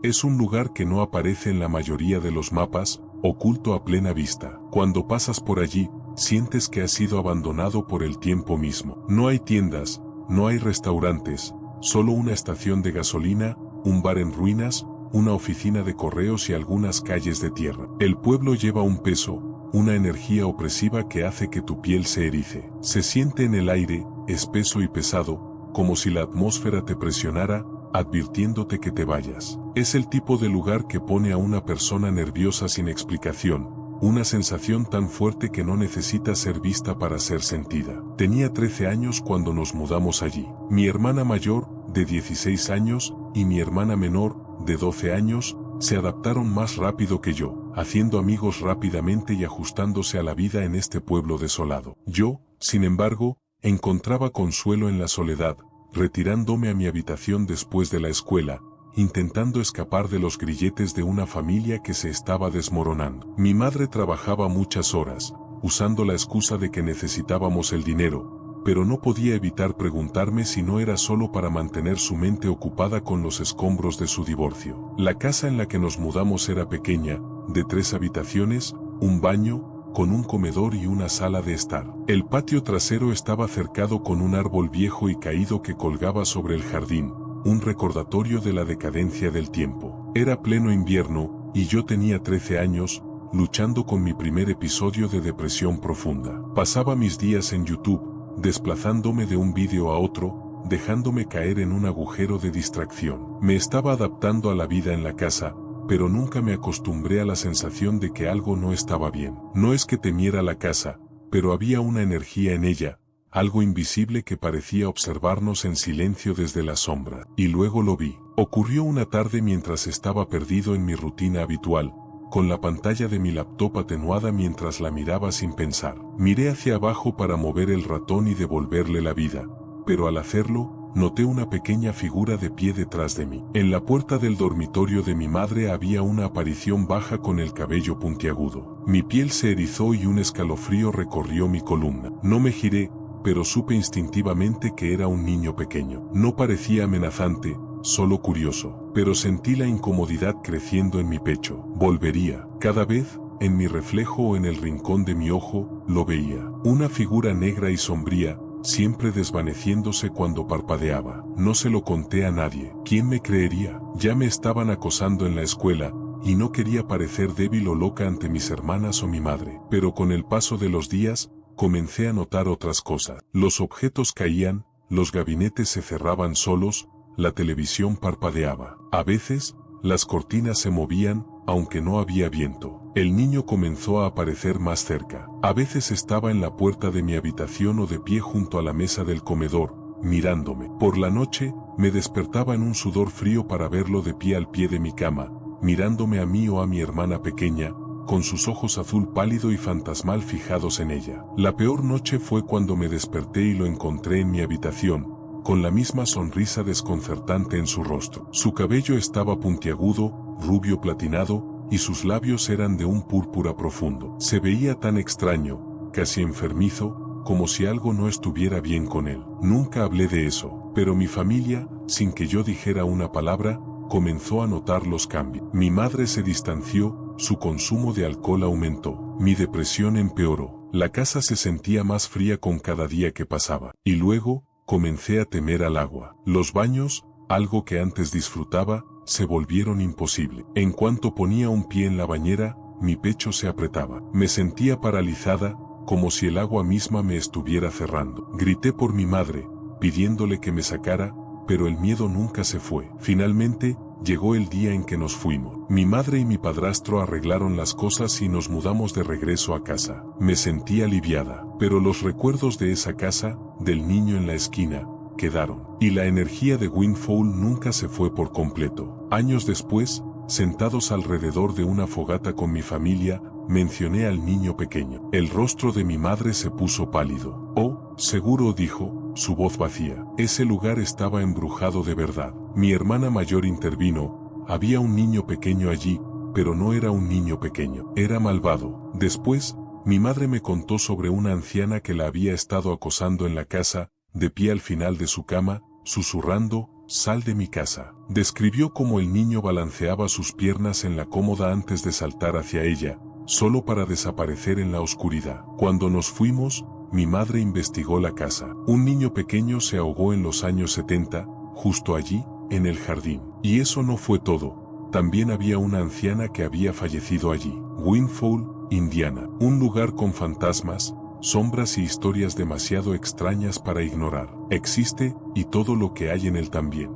Es un lugar que no aparece en la mayoría de los mapas, oculto a plena vista. Cuando pasas por allí, sientes que has sido abandonado por el tiempo mismo. No hay tiendas, no hay restaurantes, solo una estación de gasolina, un bar en ruinas, una oficina de correos y algunas calles de tierra. El pueblo lleva un peso, una energía opresiva que hace que tu piel se erice. Se siente en el aire, espeso y pesado, como si la atmósfera te presionara, advirtiéndote que te vayas. Es el tipo de lugar que pone a una persona nerviosa sin explicación, una sensación tan fuerte que no necesita ser vista para ser sentida. Tenía 13 años cuando nos mudamos allí. Mi hermana mayor, de 16 años, y mi hermana menor, de 12 años, se adaptaron más rápido que yo, haciendo amigos rápidamente y ajustándose a la vida en este pueblo desolado. Yo, sin embargo, encontraba consuelo en la soledad, retirándome a mi habitación después de la escuela, intentando escapar de los grilletes de una familia que se estaba desmoronando. Mi madre trabajaba muchas horas, usando la excusa de que necesitábamos el dinero, pero no podía evitar preguntarme si no era solo para mantener su mente ocupada con los escombros de su divorcio. La casa en la que nos mudamos era pequeña, de 3 habitaciones, un baño, con un comedor y una sala de estar. El patio trasero estaba cercado con un árbol viejo y caído que colgaba sobre el jardín, un recordatorio de la decadencia del tiempo. Era pleno invierno, y yo tenía 13 años, luchando con mi primer episodio de depresión profunda. Pasaba mis días en YouTube, desplazándome de un vídeo a otro, dejándome caer en un agujero de distracción. Me estaba adaptando a la vida en la casa, pero nunca me acostumbré a la sensación de que algo no estaba bien. No es que temiera la casa, pero había una energía en ella, algo invisible que parecía observarnos en silencio desde la sombra. Y luego lo vi. Ocurrió una tarde mientras estaba perdido en mi rutina habitual, con la pantalla de mi laptop atenuada mientras la miraba sin pensar. Miré hacia abajo para mover el ratón y devolverle la vida, pero al hacerlo, noté una pequeña figura de pie detrás de mí. En la puerta del dormitorio de mi madre había una aparición baja con el cabello puntiagudo. Mi piel se erizó y un escalofrío recorrió mi columna. No me giré, pero supe instintivamente que era un niño pequeño. No parecía amenazante, solo curioso, pero sentí la incomodidad creciendo en mi pecho. Volvería. Cada vez, en mi reflejo o en el rincón de mi ojo, lo veía. Una figura negra y sombría, siempre desvaneciéndose cuando parpadeaba. No se lo conté a nadie. ¿Quién me creería? Ya me estaban acosando en la escuela, y no quería parecer débil o loca ante mis hermanas o mi madre. Pero con el paso de los días, comencé a notar otras cosas. Los objetos caían, los gabinetes se cerraban solos, la televisión parpadeaba. A veces, las cortinas se movían, aunque no había viento. El niño comenzó a aparecer más cerca. A veces estaba en la puerta de mi habitación o de pie junto a la mesa del comedor, mirándome. Por la noche, me despertaba en un sudor frío para verlo de pie al pie de mi cama, mirándome a mí o a mi hermana pequeña, con sus ojos azul pálido y fantasmal fijados en ella. La peor noche fue cuando me desperté y lo encontré en mi habitación, con la misma sonrisa desconcertante en su rostro. Su cabello estaba puntiagudo, rubio platinado, y sus labios eran de un púrpura profundo. Se veía tan extraño, casi enfermizo, como si algo no estuviera bien con él. Nunca hablé de eso, pero mi familia, sin que yo dijera una palabra, comenzó a notar los cambios. Mi madre se distanció, su consumo de alcohol aumentó, mi depresión empeoró. La casa se sentía más fría con cada día que pasaba. Y luego, comencé a temer al agua. Los baños, algo que antes disfrutaba, se volvieron imposible. En cuanto ponía un pie en la bañera, mi pecho se apretaba. Me sentía paralizada, como si el agua misma me estuviera cerrando. Grité por mi madre, pidiéndole que me sacara, pero el miedo nunca se fue. Finalmente, llegó el día en que nos fuimos. Mi madre y mi padrastro arreglaron las cosas y nos mudamos de regreso a casa. Me sentí aliviada, pero los recuerdos de esa casa, del niño en la esquina, quedaron. Y la energía de Windfall nunca se fue por completo. Años después, sentados alrededor de una fogata con mi familia, mencioné al niño pequeño. El rostro de mi madre se puso pálido. Oh, seguro, dijo, su voz vacía. Ese lugar estaba embrujado de verdad. Mi hermana mayor intervino. Había un niño pequeño allí, pero no era un niño pequeño. Era malvado. Después, mi madre me contó sobre una anciana que la había estado acosando en la casa, de pie al final de su cama, susurrando, sal de mi casa. Describió cómo el niño balanceaba sus piernas en la cómoda antes de saltar hacia ella, solo para desaparecer en la oscuridad. Cuando nos fuimos, mi madre investigó la casa. Un niño pequeño se ahogó en los años 70, justo allí, en el jardín. Y eso no fue todo. También había una anciana que había fallecido allí. Windfall, Indiana. Un lugar con fantasmas, sombras y historias demasiado extrañas para ignorar. Existe, y todo lo que hay en él también.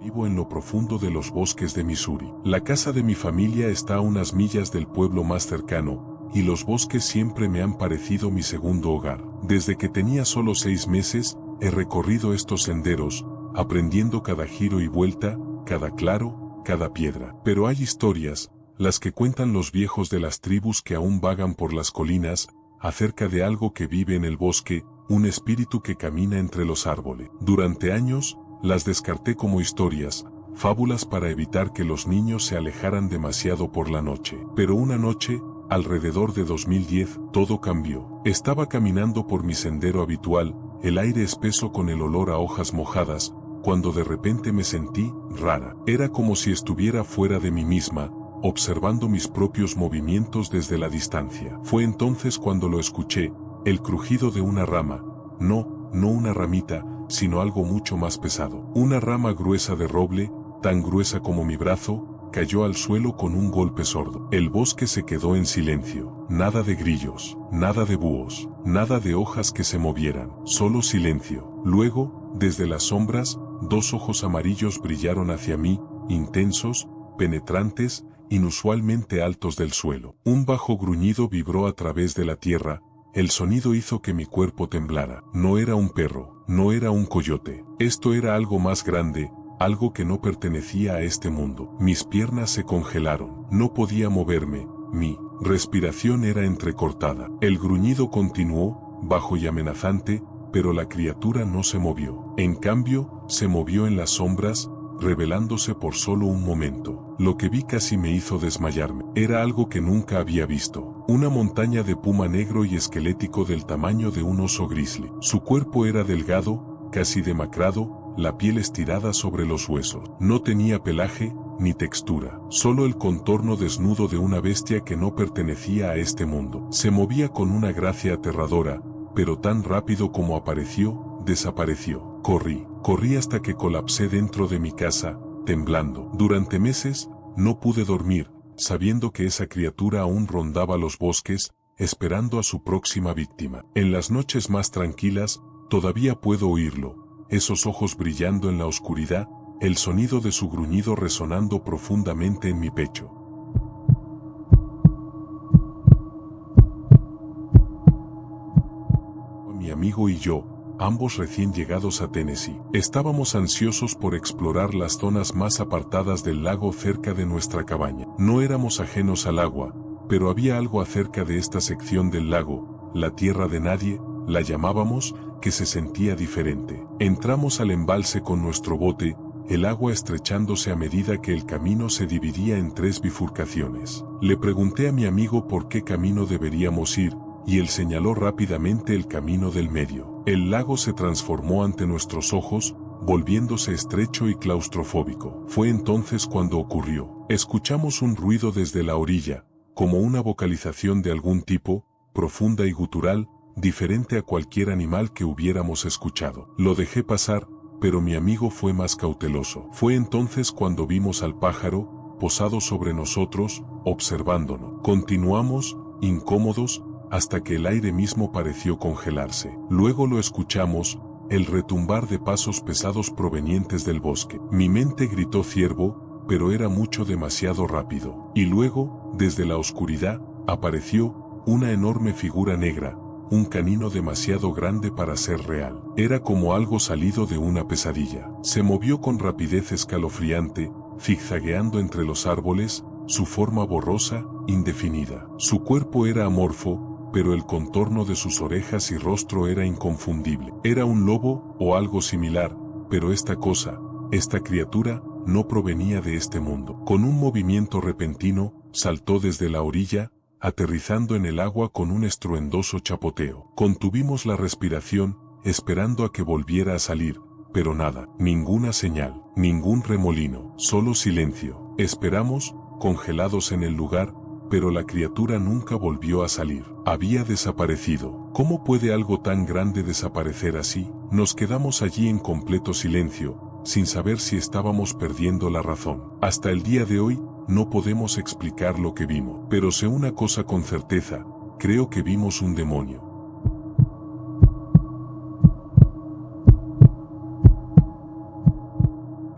Vivo en lo profundo de los bosques de Missouri. La casa de mi familia está a unas millas del pueblo más cercano, y los bosques siempre me han parecido mi segundo hogar. Desde que tenía solo 6 meses, he recorrido estos senderos, aprendiendo cada giro y vuelta, cada claro, cada piedra. Pero hay historias, las que cuentan los viejos de las tribus que aún vagan por las colinas, acerca de algo que vive en el bosque, un espíritu que camina entre los árboles. Durante años, las descarté como historias, fábulas para evitar que los niños se alejaran demasiado por la noche. Pero una noche, alrededor de 2010, todo cambió. Estaba caminando por mi sendero habitual, el aire espeso con el olor a hojas mojadas, cuando de repente me sentí rara. Era como si estuviera fuera de mí misma, observando mis propios movimientos desde la distancia. Fue entonces cuando lo escuché, el crujido de una rama, no una ramita, sino algo mucho más pesado. Una rama gruesa de roble, tan gruesa como mi brazo, cayó al suelo con un golpe sordo. El bosque se quedó en silencio. Nada de grillos, nada de búhos, nada de hojas que se movieran, solo silencio. Luego, desde las sombras, 2 ojos amarillos brillaron hacia mí, intensos, penetrantes, inusualmente altos del suelo. Un bajo gruñido vibró a través de la tierra. El sonido hizo que mi cuerpo temblara. No era un perro, no era un coyote. Esto era algo más grande, algo que no pertenecía a este mundo. Mis piernas se congelaron. No podía moverme. Mi respiración era entrecortada. El gruñido continuó, bajo y amenazante, pero la criatura no se movió. En cambio, se movió en las sombras, revelándose por solo un momento. Lo que vi casi me hizo desmayarme. Era algo que nunca había visto. Una montaña de puma negro y esquelético del tamaño de un oso grizzly. Su cuerpo era delgado, casi demacrado, la piel estirada sobre los huesos. No tenía pelaje, ni textura. Solo el contorno desnudo de una bestia que no pertenecía a este mundo. Se movía con una gracia aterradora, pero tan rápido como apareció, desapareció. Corrí hasta que colapsé dentro de mi casa, temblando. Durante meses, no pude dormir, sabiendo que esa criatura aún rondaba los bosques, esperando a su próxima víctima. En las noches más tranquilas, todavía puedo oírlo, esos ojos brillando en la oscuridad, el sonido de su gruñido resonando profundamente en mi pecho. Mi amigo y yo, ambos recién llegados a Tennessee, estábamos ansiosos por explorar las zonas más apartadas del lago cerca de nuestra cabaña. No éramos ajenos al agua, pero había algo acerca de esta sección del lago, la tierra de nadie, la llamábamos, que se sentía diferente. Entramos al embalse con nuestro bote, el agua estrechándose a medida que el camino se dividía en 3 bifurcaciones. Le pregunté a mi amigo por qué camino deberíamos ir, y él señaló rápidamente el camino del medio. El lago se transformó ante nuestros ojos, volviéndose estrecho y claustrofóbico. Fue entonces cuando ocurrió. Escuchamos un ruido desde la orilla, como una vocalización de algún tipo, profunda y gutural, diferente a cualquier animal que hubiéramos escuchado. Lo dejé pasar, pero mi amigo fue más cauteloso. Fue entonces cuando vimos al pájaro, posado sobre nosotros, observándonos. Continuamos, incómodos, hasta que el aire mismo pareció congelarse. Luego lo escuchamos, el retumbar de pasos pesados provenientes del bosque. Mi mente gritó ciervo, pero era mucho demasiado rápido. Y luego, desde la oscuridad, apareció una enorme figura negra, un canino demasiado grande para ser real. Era como algo salido de una pesadilla. Se movió con rapidez escalofriante, zigzagueando entre los árboles, su forma borrosa, indefinida. Su cuerpo era amorfo, pero el contorno de sus orejas y rostro era inconfundible. Era un lobo, o algo similar, pero esta criatura, no provenía de este mundo. Con un movimiento repentino, saltó desde la orilla, aterrizando en el agua con un estruendoso chapoteo. Contuvimos la respiración, esperando a que volviera a salir, pero nada, ninguna señal, ningún remolino, solo silencio. Esperamos, congelados en el lugar, pero la criatura nunca volvió a salir. Había desaparecido. ¿Cómo puede algo tan grande desaparecer así? Nos quedamos allí en completo silencio, sin saber si estábamos perdiendo la razón. Hasta el día de hoy, no podemos explicar lo que vimos, pero sé una cosa con certeza, creo que vimos un demonio.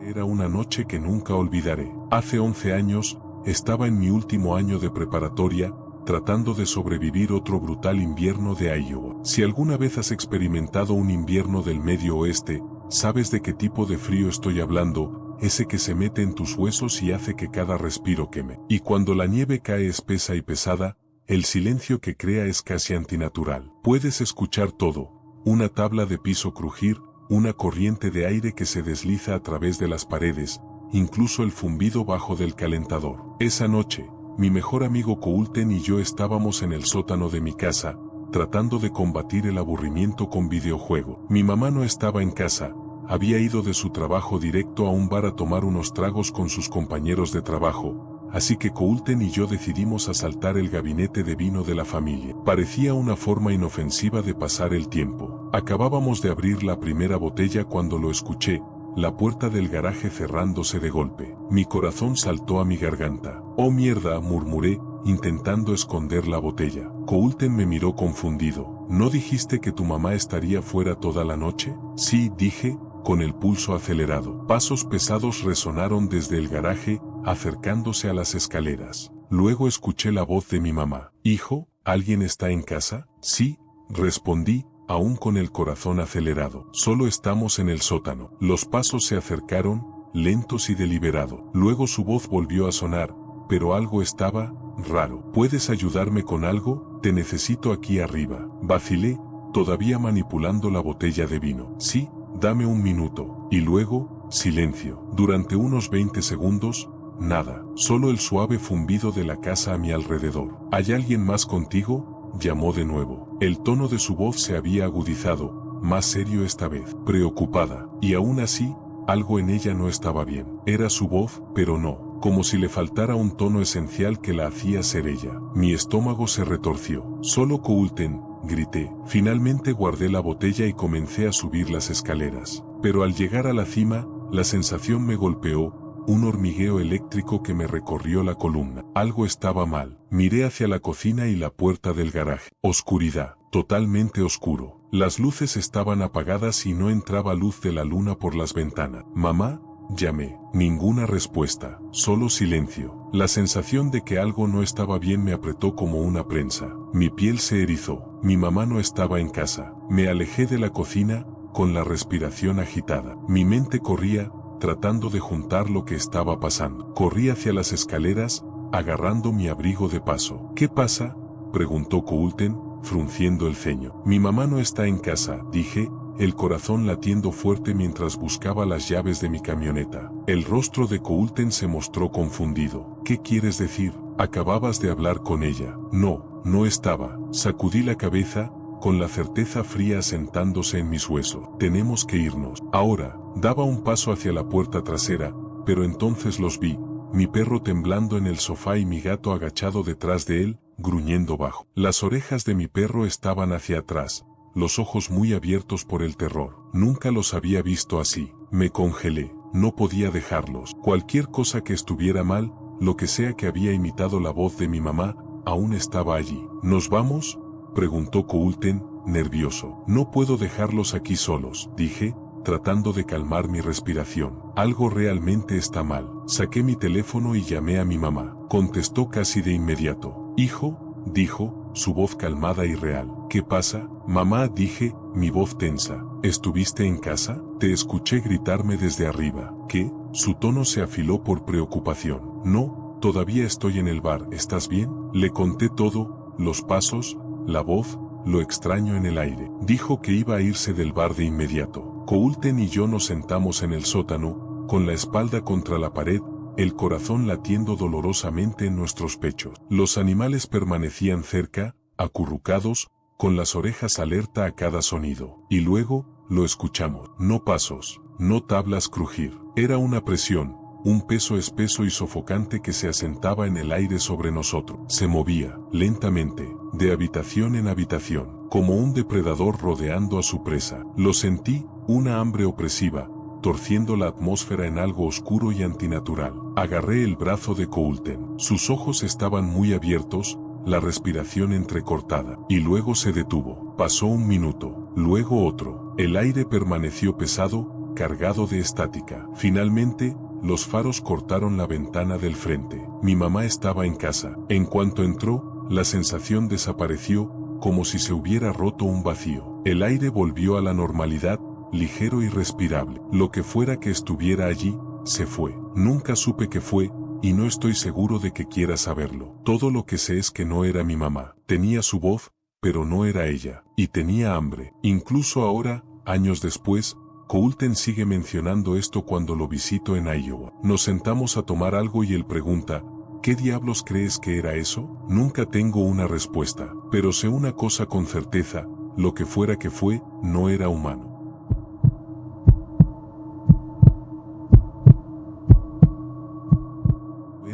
Era una noche que nunca olvidaré. Hace 11 años, estaba en mi último año de preparatoria, tratando de sobrevivir otro brutal invierno de Iowa. Si alguna vez has experimentado un invierno del Medio Oeste, sabes de qué tipo de frío estoy hablando, ese que se mete en tus huesos y hace que cada respiro queme. Y cuando la nieve cae espesa y pesada, el silencio que crea es casi antinatural. Puedes escuchar todo, una tabla de piso crujir, una corriente de aire que se desliza a través de las paredes, incluso el zumbido bajo del calentador. Esa noche, mi mejor amigo Coulten y yo estábamos en el sótano de mi casa, tratando de combatir el aburrimiento con videojuego. Mi mamá no estaba en casa, había ido de su trabajo directo a un bar a tomar unos tragos con sus compañeros de trabajo, así que Coulten y yo decidimos asaltar el gabinete de vino de la familia. Parecía una forma inofensiva de pasar el tiempo. Acabábamos de abrir la primera botella cuando lo escuché, la puerta del garaje cerrándose de golpe. Mi corazón saltó a mi garganta. «Oh mierda», murmuré, intentando esconder la botella. Coulten me miró confundido. «¿No dijiste que tu mamá estaría fuera toda la noche?» «Sí», dije, con el pulso acelerado. Pasos pesados resonaron desde el garaje, acercándose a las escaleras. Luego escuché la voz de mi mamá. «Hijo, ¿alguien está en casa?» «Sí», respondí, aún con el corazón acelerado. «Solo estamos en el sótano». Los pasos se acercaron, lentos y deliberados. Luego su voz volvió a sonar, pero algo estaba raro. «¿Puedes ayudarme con algo? Te necesito aquí arriba». Vacilé, todavía manipulando la botella de vino. «Sí, dame un minuto». Y luego, silencio. Durante unos 20 segundos, nada. Solo el suave zumbido de la casa a mi alrededor. «¿Hay alguien más contigo?», llamó de nuevo. El tono de su voz se había agudizado, más serio esta vez, preocupada. Y aún así, algo en ella no estaba bien. Era su voz, pero no, como si le faltara un tono esencial que la hacía ser ella. Mi estómago se retorció. «Solo Coulten», grité. Finalmente guardé la botella y comencé a subir las escaleras. Pero al llegar a la cima, la sensación me golpeó, un hormigueo eléctrico que me recorrió la columna. Algo estaba mal. Miré hacia la cocina y la puerta del garaje. Oscuridad, totalmente oscuro. Las luces estaban apagadas y no entraba luz de la luna por las ventanas. «Mamá», llamé. Ninguna respuesta, solo silencio. La sensación de que algo no estaba bien me apretó como una prensa. Mi piel se erizó. Mi mamá no estaba en casa. Me alejé de la cocina, con la respiración agitada. Mi mente corría, tratando de juntar lo que estaba pasando. Corrí hacia las escaleras, agarrando mi abrigo de paso. «¿Qué pasa?», preguntó Coulten, frunciendo el ceño. «Mi mamá no está en casa», dije, el corazón latiendo fuerte mientras buscaba las llaves de mi camioneta. El rostro de Coulten se mostró confundido. «¿Qué quieres decir? Acababas de hablar con ella». «No, no estaba». Sacudí la cabeza, con la certeza fría asentándose en mis huesos. «Tenemos que irnos ahora». Daba un paso hacia la puerta trasera, pero entonces los vi, mi perro temblando en el sofá y mi gato agachado detrás de él, gruñendo bajo. Las orejas de mi perro estaban hacia atrás, los ojos muy abiertos por el terror. Nunca los había visto así. Me congelé, no podía dejarlos. Cualquier cosa que estuviera mal, lo que sea que había imitado la voz de mi mamá, aún estaba allí. «¿Nos vamos?», preguntó Coulten, nervioso. «No puedo dejarlos aquí solos», dije, tratando de calmar mi respiración. «Algo realmente está mal». Saqué mi teléfono y llamé a mi mamá. Contestó casi de inmediato. «Hijo», dijo, su voz calmada y real. «¿Qué pasa?». «Mamá», dije, mi voz tensa. «¿Estuviste en casa? Te escuché gritarme desde arriba». «¿Qué?». Su tono se afiló por preocupación. «No, todavía estoy en el bar. ¿Estás bien?». Le conté todo, los pasos, la voz, lo extraño en el aire. Dijo que iba a irse del bar de inmediato. Coulten y yo nos sentamos en el sótano, con la espalda contra la pared, el corazón latiendo dolorosamente en nuestros pechos. Los animales permanecían cerca, acurrucados, con las orejas alerta a cada sonido. Y luego, lo escuchamos. No pasos, no tablas crujir. Era una presión, un peso espeso y sofocante que se asentaba en el aire sobre nosotros. Se movía, lentamente, de habitación en habitación, como un depredador rodeando a su presa. Lo sentí, una hambre opresiva, torciendo la atmósfera en algo oscuro y antinatural. Agarré el brazo de Coulten. Sus ojos estaban muy abiertos, la respiración entrecortada, y luego se detuvo. Pasó un minuto, luego otro. El aire permaneció pesado, cargado de estática. Finalmente, los faros cortaron la ventana del frente. Mi mamá estaba en casa. En cuanto entró, la sensación desapareció, como si se hubiera roto un vacío. El aire volvió a la normalidad, ligero y respirable. Lo que fuera que estuviera allí, se fue. Nunca supe qué fue, y no estoy seguro de que quiera saberlo. Todo lo que sé es que no era mi mamá. Tenía su voz, pero no era ella. Y tenía hambre. Incluso ahora, años después, Coulten sigue mencionando esto cuando lo visito en Iowa. Nos sentamos a tomar algo y él pregunta, ¿qué diablos crees que era eso? Nunca tengo una respuesta, pero sé una cosa con certeza, lo que fuera que fue, no era humano.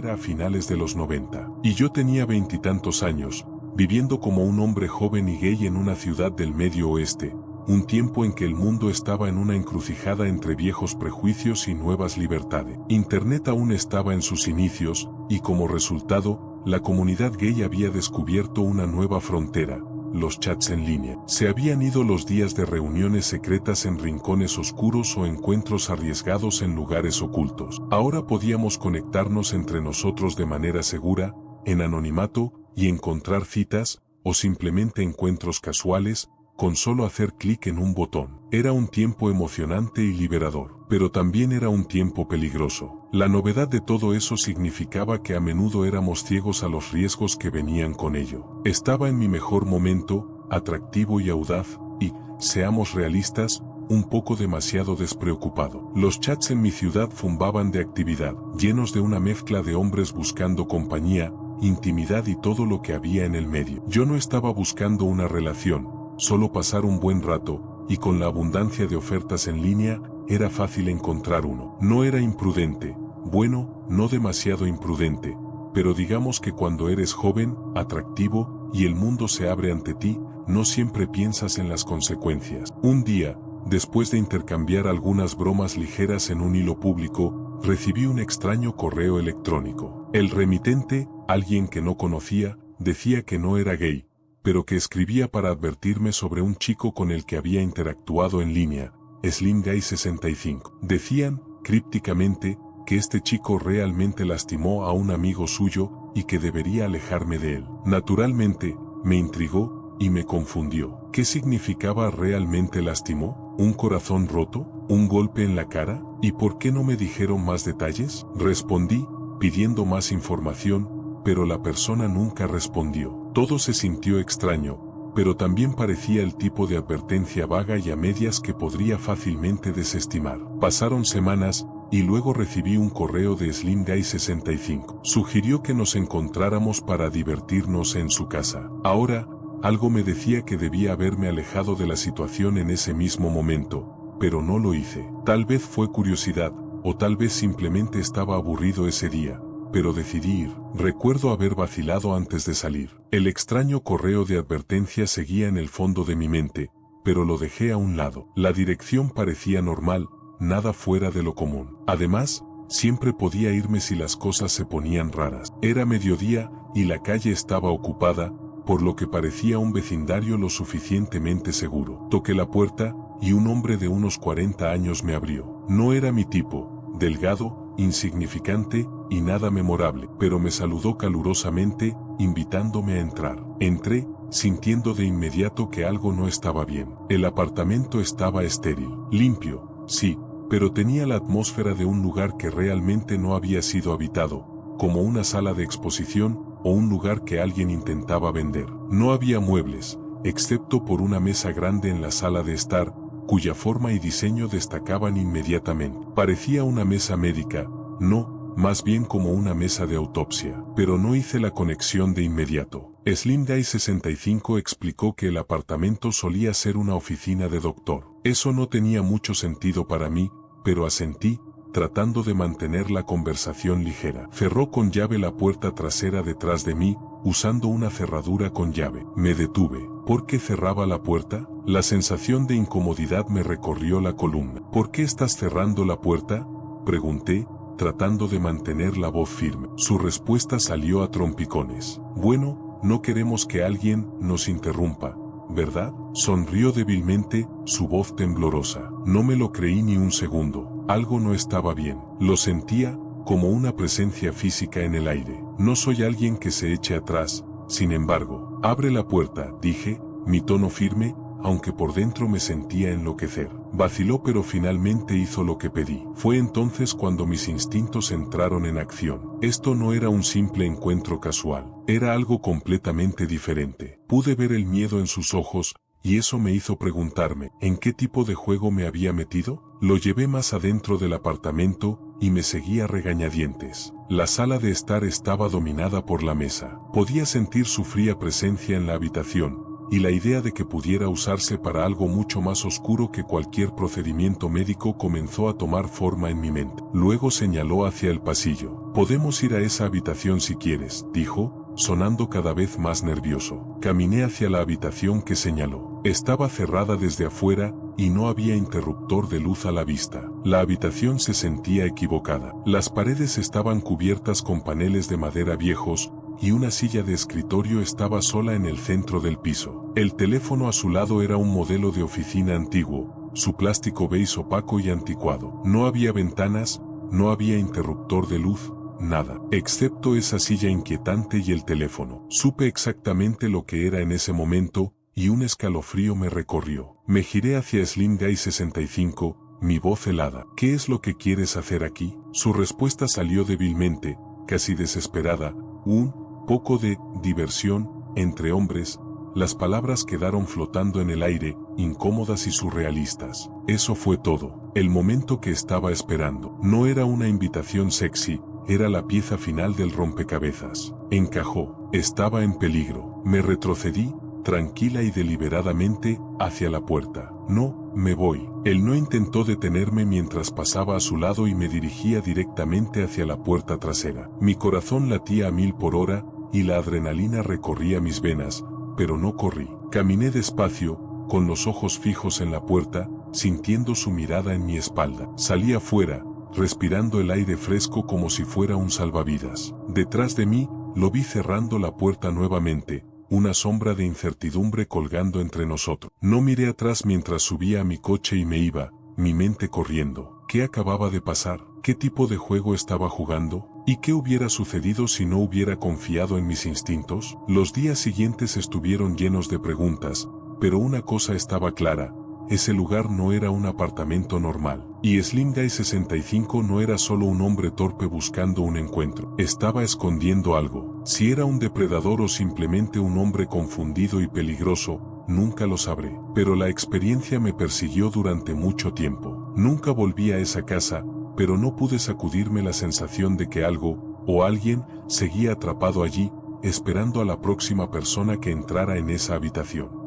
Era a finales de los 90, y yo tenía 20 y tantos años, viviendo como un hombre joven y gay en una ciudad del Medio Oeste, un tiempo en que el mundo estaba en una encrucijada entre viejos prejuicios y nuevas libertades. Internet aún estaba en sus inicios, y como resultado, la comunidad gay había descubierto una nueva frontera, los chats en línea. Se habían ido los días de reuniones secretas en rincones oscuros o encuentros arriesgados en lugares ocultos. Ahora podíamos conectarnos entre nosotros de manera segura, en anonimato, y encontrar citas, o simplemente encuentros casuales, con solo hacer clic en un botón. Era un tiempo emocionante y liberador, pero también era un tiempo peligroso. La novedad de todo eso significaba que a menudo éramos ciegos a los riesgos que venían con ello. Estaba en mi mejor momento, atractivo y audaz, y, seamos realistas, un poco demasiado despreocupado. Los chats en mi ciudad zumbaban de actividad, llenos de una mezcla de hombres buscando compañía, intimidad y todo lo que había en el medio. Yo no estaba buscando una relación, solo pasar un buen rato, y con la abundancia de ofertas en línea, era fácil encontrar uno. No era imprudente, bueno, no demasiado imprudente, pero digamos que cuando eres joven, atractivo, y el mundo se abre ante ti, no siempre piensas en las consecuencias. Un día, después de intercambiar algunas bromas ligeras en un hilo público, recibí un extraño correo electrónico. El remitente, alguien que no conocía, decía que no era gay, pero que escribía para advertirme sobre un chico con el que había interactuado en línea, Slim Guy 65. Decían, crípticamente, que este chico realmente lastimó a un amigo suyo y que debería alejarme de él. Naturalmente, me intrigó y me confundió. ¿Qué significaba realmente lastimó? ¿Un corazón roto? ¿Un golpe en la cara? ¿Y por qué no me dijeron más detalles? Respondí, pidiendo más información, pero la persona nunca respondió. Todo se sintió extraño, pero también parecía el tipo de advertencia vaga y a medias que podría fácilmente desestimar. Pasaron semanas, y luego recibí un correo de Slim Guy 65. Sugirió que nos encontráramos para divertirnos en su casa. Ahora, algo me decía que debía haberme alejado de la situación en ese mismo momento, pero no lo hice. Tal vez fue curiosidad, o tal vez simplemente estaba aburrido ese día, pero decidí ir. Recuerdo haber vacilado antes de salir. El extraño correo de advertencia seguía en el fondo de mi mente, pero lo dejé a un lado. La dirección parecía normal, nada fuera de lo común. Además, siempre podía irme si las cosas se ponían raras. Era mediodía, y la calle estaba ocupada, por lo que parecía un vecindario lo suficientemente seguro. Toqué la puerta, y un hombre de unos 40 años me abrió. No era mi tipo, delgado, insignificante, y nada memorable, pero me saludó calurosamente, invitándome a entrar. Entré, sintiendo de inmediato que algo no estaba bien. El apartamento estaba estéril, limpio, sí, pero tenía la atmósfera de un lugar que realmente no había sido habitado, como una sala de exposición, o un lugar que alguien intentaba vender. No había muebles, excepto por una mesa grande en la sala de estar, cuya forma y diseño destacaban inmediatamente. Parecía una mesa médica, no más bien como una mesa de autopsia, pero no hice la conexión de inmediato. Slim Guy 65 explicó que el apartamento solía ser una oficina de doctor. Eso no tenía mucho sentido para mí, pero asentí, tratando de mantener la conversación ligera. Cerró con llave la puerta trasera detrás de mí, usando una cerradura con llave. Me detuve. ¿Por qué cerraba la puerta? La sensación de incomodidad me recorrió la columna. ¿Por qué estás cerrando la puerta?, pregunté, tratando de mantener la voz firme. Su respuesta salió a trompicones. Bueno, no queremos que alguien nos interrumpa, ¿verdad? Sonrió débilmente, su voz temblorosa. No me lo creí ni un segundo. Algo no estaba bien. Lo sentía, como una presencia física en el aire. No soy alguien que se eche atrás, sin embargo. Abre la puerta, dije, mi tono firme, aunque por dentro me sentía enloquecer. Vaciló, pero finalmente hizo lo que pedí. Fue entonces cuando mis instintos entraron en acción. Esto no era un simple encuentro casual. Era algo completamente diferente. Pude ver el miedo en sus ojos, y eso me hizo preguntarme, ¿en qué tipo de juego me había metido? Lo llevé más adentro del apartamento, y me seguía a regañadientes. La sala de estar estaba dominada por la mesa. Podía sentir su fría presencia en la habitación, y la idea de que pudiera usarse para algo mucho más oscuro que cualquier procedimiento médico comenzó a tomar forma en mi mente. Luego señaló hacia el pasillo. «Podemos ir a esa habitación si quieres», dijo, sonando cada vez más nervioso. Caminé hacia la habitación que señaló. Estaba cerrada desde afuera, y no había interruptor de luz a la vista. La habitación se sentía equivocada. Las paredes estaban cubiertas con paneles de madera viejos, y una silla de escritorio estaba sola en el centro del piso. El teléfono a su lado era un modelo de oficina antiguo, su plástico beige opaco y anticuado. No había ventanas, no había interruptor de luz, nada, excepto esa silla inquietante y el teléfono. Supe exactamente lo que era en ese momento, y un escalofrío me recorrió. Me giré hacia Slim Guy 65, mi voz helada. «¿Qué es lo que quieres hacer aquí?». Su respuesta salió débilmente, casi desesperada. «Un poco de diversión entre hombres». Las palabras quedaron flotando en el aire, incómodas y surrealistas. Eso fue todo. El momento que estaba esperando. No era una invitación sexy, era la pieza final del rompecabezas. Encajó. Estaba en peligro. Me retrocedí, tranquila y deliberadamente, hacia la puerta. «No, me voy». Él no intentó detenerme mientras pasaba a su lado y me dirigía directamente hacia la puerta trasera. Mi corazón latía a 1000 por hora, y la adrenalina recorría mis venas, pero no corrí. Caminé despacio, con los ojos fijos en la puerta, sintiendo su mirada en mi espalda. Salí afuera, respirando el aire fresco como si fuera un salvavidas. Detrás de mí, lo vi cerrando la puerta nuevamente, una sombra de incertidumbre colgando entre nosotros. No miré atrás mientras subía a mi coche y me iba, mi mente corriendo. ¿Qué acababa de pasar? ¿Qué tipo de juego estaba jugando? ¿Y qué hubiera sucedido si no hubiera confiado en mis instintos? Los días siguientes estuvieron llenos de preguntas, pero una cosa estaba clara. Ese lugar no era un apartamento normal. Y Slim Guy 65 no era solo un hombre torpe buscando un encuentro. Estaba escondiendo algo. Si era un depredador o simplemente un hombre confundido y peligroso, nunca lo sabré. Pero la experiencia me persiguió durante mucho tiempo. Nunca volví a esa casa, pero no pude sacudirme la sensación de que algo, o alguien, seguía atrapado allí, esperando a la próxima persona que entrara en esa habitación.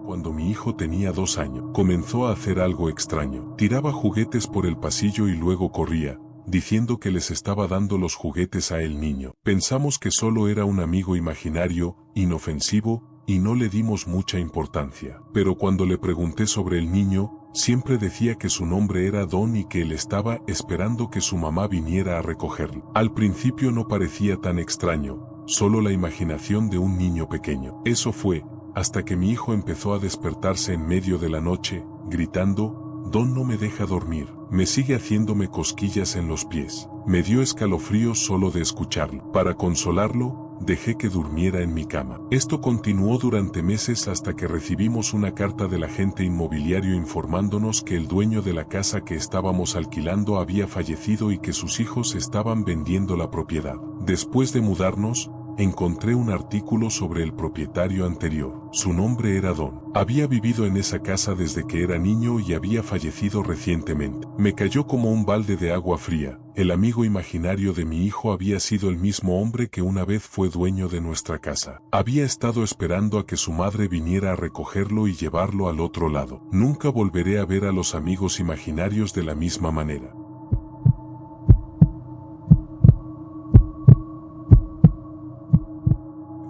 Cuando mi hijo tenía 2 años, comenzó a hacer algo extraño. Tiraba juguetes por el pasillo y luego corría, diciendo que les estaba dando los juguetes a el niño. Pensamos que solo era un amigo imaginario, inofensivo, y no le dimos mucha importancia. Pero cuando le pregunté sobre el niño, siempre decía que su nombre era Don y que él estaba esperando que su mamá viniera a recogerlo. Al principio no parecía tan extraño, solo la imaginación de un niño pequeño. Eso fue, hasta que mi hijo empezó a despertarse en medio de la noche, gritando, «Don no me deja dormir, me sigue haciéndome cosquillas en los pies». Me dio escalofríos solo de escucharlo. Para consolarlo, dejé que durmiera en mi cama. Esto continuó durante meses hasta que recibimos una carta del agente inmobiliario informándonos que el dueño de la casa que estábamos alquilando había fallecido y que sus hijos estaban vendiendo la propiedad. Después de mudarnos, encontré un artículo sobre el propietario anterior. Su nombre era Don. Había vivido en esa casa desde que era niño y había fallecido recientemente. Me cayó como un balde de agua fría. El amigo imaginario de mi hijo había sido el mismo hombre que una vez fue dueño de nuestra casa. Había estado esperando a que su madre viniera a recogerlo y llevarlo al otro lado. Nunca volveré a ver a los amigos imaginarios de la misma manera.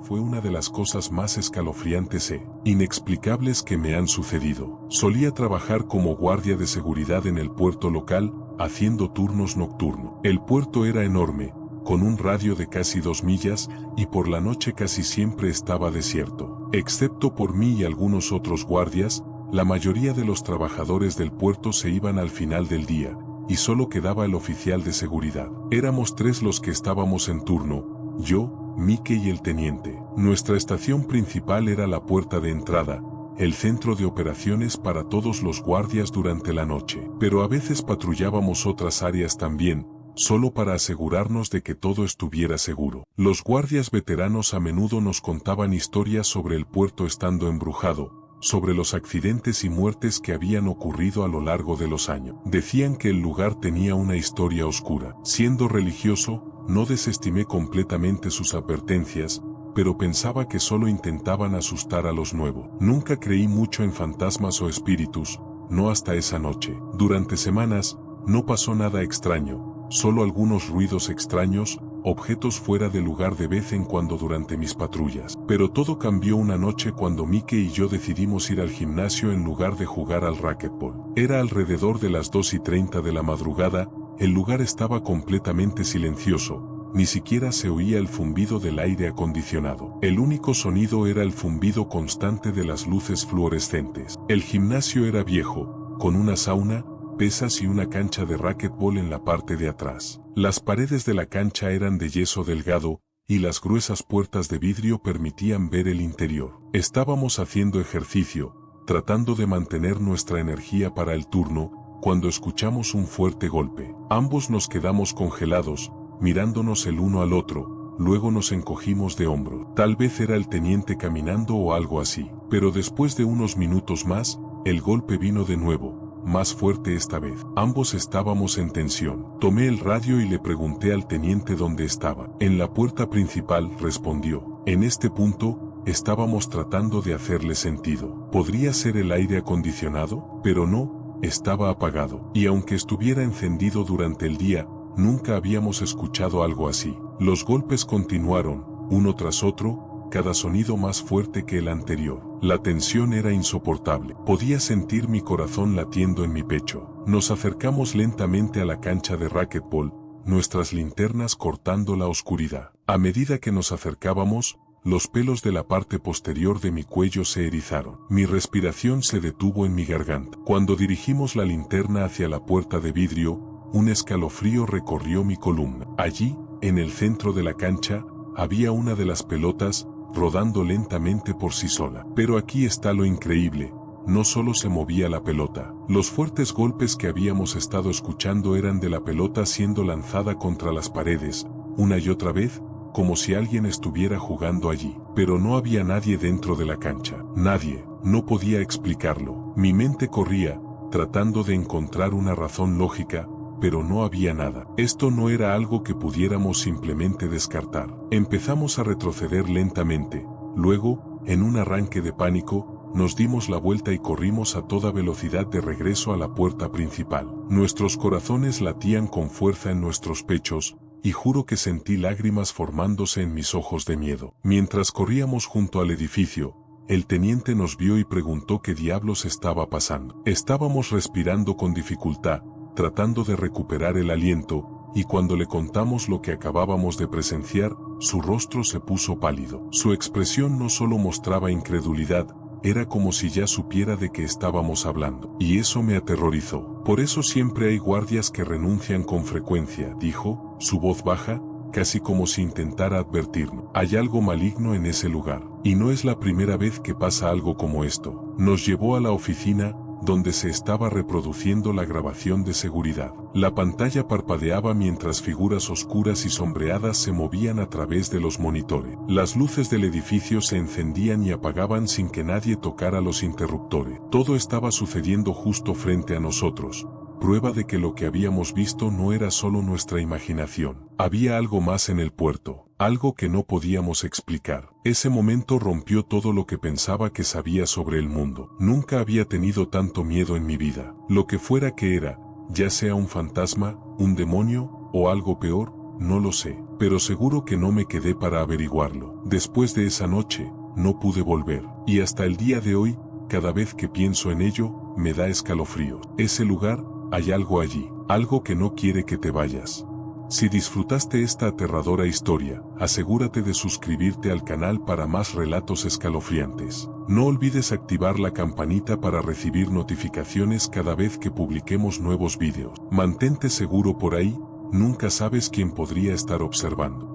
Fue una de las cosas más escalofriantes e inexplicables que me han sucedido. Solía trabajar como guardia de seguridad en el puerto local, haciendo turnos nocturnos. El puerto era enorme, con un radio de casi 2 millas, y por la noche casi siempre estaba desierto. Excepto por mí y algunos otros guardias, la mayoría de los trabajadores del puerto se iban al final del día, y solo quedaba el oficial de seguridad. Éramos 3 los que estábamos en turno, yo, Mike y el teniente. Nuestra estación principal era la puerta de entrada, el centro de operaciones para todos los guardias durante la noche. Pero a veces patrullábamos otras áreas también, solo para asegurarnos de que todo estuviera seguro. Los guardias veteranos a menudo nos contaban historias sobre el puerto estando embrujado, sobre los accidentes y muertes que habían ocurrido a lo largo de los años. Decían que el lugar tenía una historia oscura. Siendo religioso, no desestimé completamente sus advertencias, pero pensaba que solo intentaban asustar a los nuevos. Nunca creí mucho en fantasmas o espíritus, no hasta esa noche. Durante semanas, no pasó nada extraño, solo algunos ruidos extraños, objetos fuera de lugar de vez en cuando durante mis patrullas. Pero todo cambió una noche cuando Mike y yo decidimos ir al gimnasio en lugar de jugar al racquetball. Era alrededor de las 2:30 de la madrugada. El lugar estaba completamente silencioso, ni siquiera se oía el zumbido del aire acondicionado. El único sonido era el zumbido constante de las luces fluorescentes. El gimnasio era viejo, con una sauna, pesas y una cancha de racquetball en la parte de atrás. Las paredes de la cancha eran de yeso delgado, y las gruesas puertas de vidrio permitían ver el interior. Estábamos haciendo ejercicio, tratando de mantener nuestra energía para el turno, cuando escuchamos un fuerte golpe. Ambos nos quedamos congelados, mirándonos el uno al otro, luego nos encogimos de hombro. Tal vez era el teniente caminando o algo así. Pero después de unos minutos más, el golpe vino de nuevo, más fuerte esta vez. Ambos estábamos en tensión. Tomé el radio y le pregunté al teniente dónde estaba. En la puerta principal, respondió. En este punto, estábamos tratando de hacerle sentido. ¿Podría ser el aire acondicionado? Pero no. Estaba apagado, y aunque estuviera encendido durante el día, nunca habíamos escuchado algo así. Los golpes continuaron, uno tras otro, cada sonido más fuerte que el anterior. La tensión era insoportable. Podía sentir mi corazón latiendo en mi pecho. Nos acercamos lentamente a la cancha de racquetball, nuestras linternas cortando la oscuridad. A medida que nos acercábamos, los pelos de la parte posterior de mi cuello se erizaron. Mi respiración se detuvo en mi garganta. Cuando dirigimos la linterna hacia la puerta de vidrio, un escalofrío recorrió mi columna. Allí, en el centro de la cancha, había una de las pelotas, rodando lentamente por sí sola. Pero aquí está lo increíble. No solo se movía la pelota. Los fuertes golpes que habíamos estado escuchando eran de la pelota siendo lanzada contra las paredes, una y otra vez, como si alguien estuviera jugando allí. Pero no había nadie dentro de la cancha. Nadie. No podía explicarlo. Mi mente corría, tratando de encontrar una razón lógica, pero no había nada. Esto no era algo que pudiéramos simplemente descartar. Empezamos a retroceder lentamente. Luego, en un arranque de pánico, nos dimos la vuelta y corrimos a toda velocidad de regreso a la puerta principal. Nuestros corazones latían con fuerza en nuestros pechos, y juro que sentí lágrimas formándose en mis ojos de miedo. Mientras corríamos junto al edificio, el teniente nos vio y preguntó qué diablos estaba pasando. Estábamos respirando con dificultad, tratando de recuperar el aliento, y cuando le contamos lo que acabábamos de presenciar, su rostro se puso pálido. Su expresión no solo mostraba incredulidad, era como si ya supiera de qué estábamos hablando. Y eso me aterrorizó. Por eso siempre hay guardias que renuncian con frecuencia, dijo, su voz baja, casi como si intentara advertirnos. Hay algo maligno en ese lugar. Y no es la primera vez que pasa algo como esto. Nos llevó a la oficina, donde se estaba reproduciendo la grabación de seguridad. La pantalla parpadeaba mientras figuras oscuras y sombreadas se movían a través de los monitores. Las luces del edificio se encendían y apagaban sin que nadie tocara los interruptores. Todo estaba sucediendo justo frente a nosotros, prueba de que lo que habíamos visto no era solo nuestra imaginación. Había algo más en el puerto, algo que no podíamos explicar. Ese momento rompió todo lo que pensaba que sabía sobre el mundo. Nunca había tenido tanto miedo en mi vida. Lo que fuera que era, ya sea un fantasma, un demonio, o algo peor, no lo sé, pero seguro que no me quedé para averiguarlo. Después de esa noche, no pude volver, y hasta el día de hoy, cada vez que pienso en ello, me da escalofrío. Ese lugar, hay algo allí, algo que no quiere que te vayas. Si disfrutaste esta aterradora historia, asegúrate de suscribirte al canal para más relatos escalofriantes. No olvides activar la campanita para recibir notificaciones cada vez que publiquemos nuevos vídeos. Mantente seguro por ahí, nunca sabes quién podría estar observando.